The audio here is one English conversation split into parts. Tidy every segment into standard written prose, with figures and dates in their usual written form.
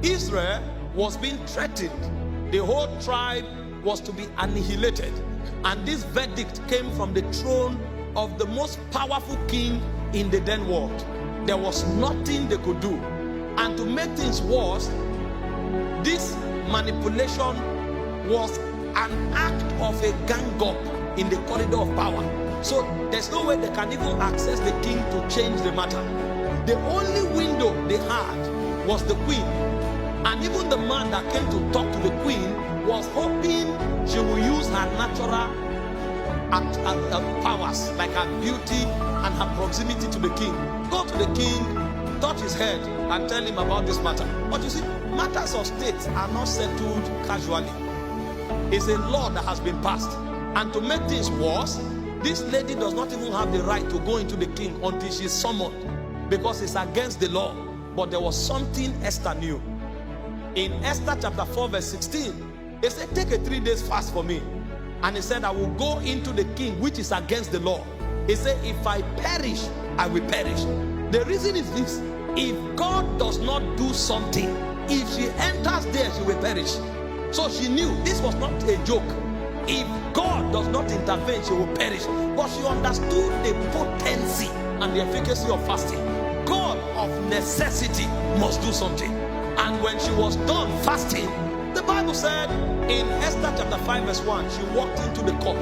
Israel was being threatened. The whole tribe was to be annihilated. And this verdict came from the throne of the most powerful king in the then world. There was nothing they could do. And to make things worse, this manipulation was an act of a gang up in the corridor of power. So there's no way they can even access the king to change the matter. The only window they had was the queen. And even the man that came to talk to the queen was hoping she will use her natural powers, like her beauty and her proximity to the king. Go to the king, touch his head, and tell him about this matter. But you see, matters of state are not settled casually. It's a law that has been passed. And to make things worse, this lady does not even have the right to go into the king until she's summoned, because it's against the law. But there was something Esther knew. In Esther chapter 4 verse 16, he said, take a 3 days fast for me. And he said, I will go into the king, which is against the law. He said, if I perish, I will perish. The reason is this: if God does not do something, if she enters there, she will perish. So she knew this was not a joke. If God does not intervene, she will perish. But she understood the potency and the efficacy of fasting. God of necessity must do something. And when she was done fasting, the Bible said in Esther chapter 5 verse 1, she walked into the court.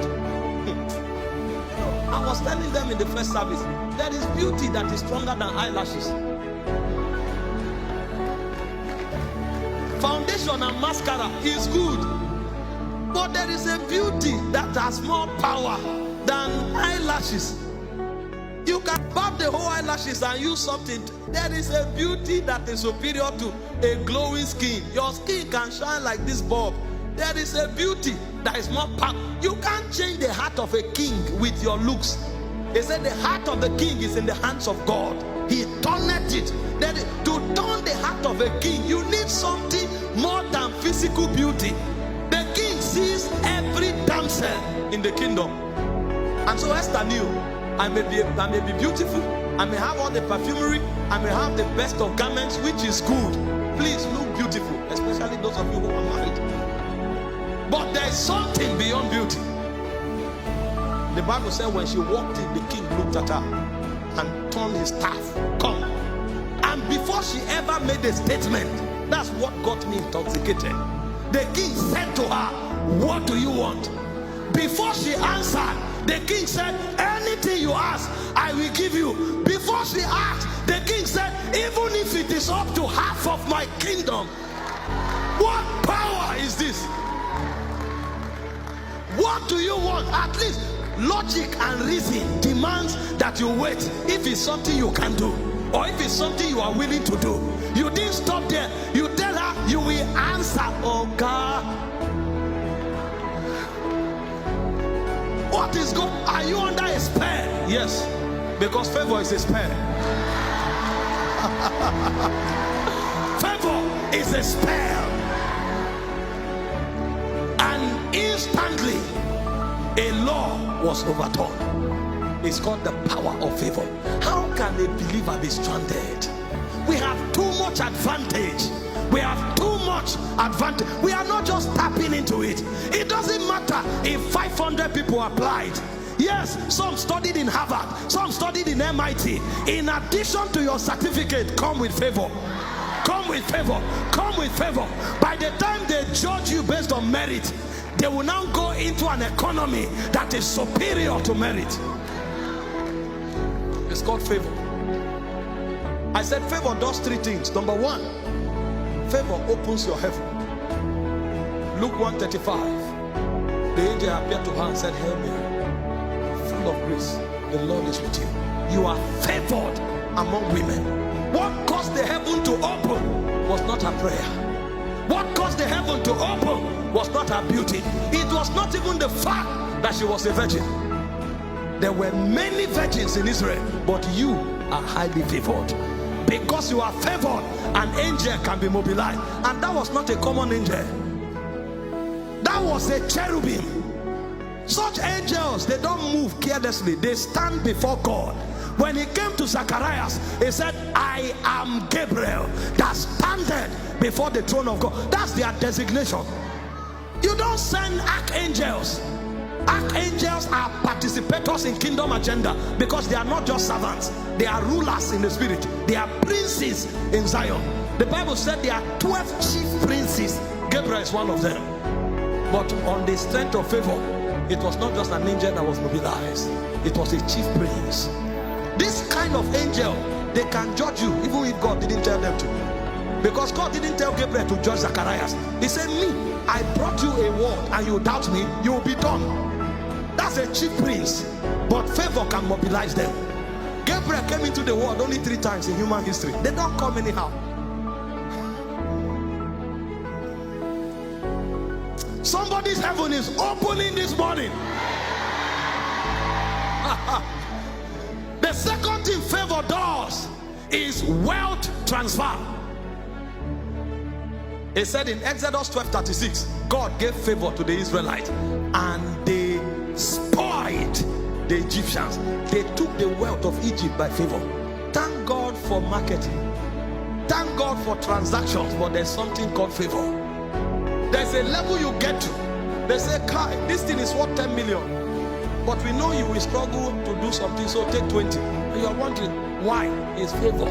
I was telling them in the first service, there is beauty that is stronger than eyelashes. Foundation and mascara is good, but there is a beauty that has more power than eyelashes. You can barb the whole eyelashes and use something. There is a beauty that is superior to a glowing skin. Your skin can shine like this bulb. There is a beauty that is more powerful. You can't change the heart of a king with your looks. They said the heart of the king is in the hands of God. He turneth it. To turn the heart of a king, you need something more than physical beauty. The king sees every damsel in the kingdom. And so Esther knew, I may be beautiful, I may have all the perfumery, I may have the best of garments, which is good. Please look beautiful, especially those of you who are married. But there is something beyond beauty. The Bible said when she walked in, the king looked at her and turned his staff. Come. And before she ever made a statement, that's what got me intoxicated. The king said to her, what do you want? Before she answered, the king said, anything you ask, I will give you. Before she asked, the king said, even if it is up to half of my kingdom. What power is this? What do you want? At least logic and reason demands that you wait. If it's something you can do, or if it's something you are willing to do. You didn't stop there. You tell her you will answer. Oh God, what is going? Are you under a spell? Yes, because favor is a spell. Favor is a spell. And instantly a law was overturned. It's called the power of favor. How can a believer be stranded? We have too much advantage. We have too much advantage. We are not just tapping into it. It doesn't matter if 500 people applied. Yes, some studied in Harvard, some studied in MIT. In addition to your certificate, come with favor. Come with favor. Come with favor. By the time they judge you based on merit, they will now go into an economy that is superior to merit. It's called favor. I said favor does three things. Number one, favor opens your heaven. Luke 1:35. The angel appeared to her and said, Hail Mary, full of grace, the Lord is with you. You are favored among women. What caused the heaven to open was not her prayer. What caused the heaven to open was not her beauty. It was not even the fact that she was a virgin. There were many virgins in Israel, but you are highly favored. Because you are favored, an angel can be mobilized. And that was not a common angel. That was a cherubim. Such angels, they don't move carelessly. They stand before God. When he came to Zacharias, he said, I am Gabriel that standeth before the throne of God. That's their designation. You don't send archangels. Archangels are participators in kingdom agenda because they are not just servants. They are rulers in the spirit. They are princes in Zion. The Bible said there are 12 chief princes. Gabriel is one of them. But on the strength of favor, it was not just an angel that was mobilized. It was a chief prince. This kind of angel, they can judge you even if God didn't tell them to. Because God didn't tell Gabriel to judge Zacharias. He said, me, I brought you a word and you doubt me, you will be done. That's a chief prince. But favor can mobilize them. Gabriel came into the world only 3 times in human history. They don't come anyhow. Somebody's heaven is opening this morning. The second thing favor does is wealth transfer. It said in Exodus 12:36, God gave favor to the Israelites and they spoiled the Egyptians. They took the wealth of Egypt by favor. Thank God for marketing. Thank God for transactions, but there's something called favor. There's a level you get to. They say, Kai, this thing is worth 10 million. But we know you will struggle to do something, so take 20. And you're wondering, why? It's favor.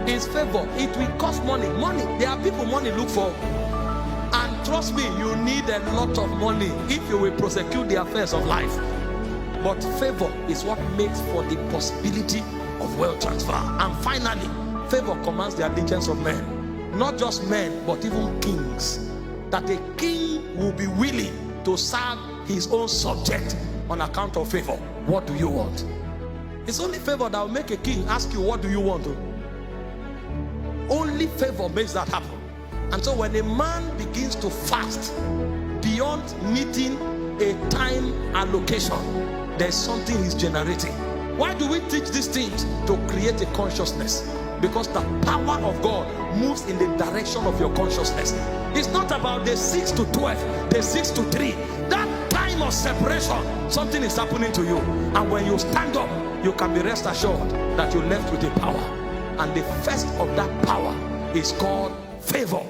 It's favor. It will cost money. Money. There are people money look for. And trust me, you need a lot of money if you will prosecute the affairs of life. But favor is what makes for the possibility of wealth transfer. And finally, favor commands the allegiance of men. Not just men, but even kings. That a king will be willing to serve his own subject on account of favor. What do you want? It's only favor that will make a king ask you, what do you want? Only favor makes that happen. And so when a man begins to fast beyond meeting a time allocation, there's something he's generating. Why do we teach these things? To create a consciousness. Because the power of God moves in the direction of your consciousness. It's not about the 6 to 12, the 6 to 3. That time of separation, something is happening to you. And when you stand up, you can be rest assured that you're left with a power. And the first of that power is called favor.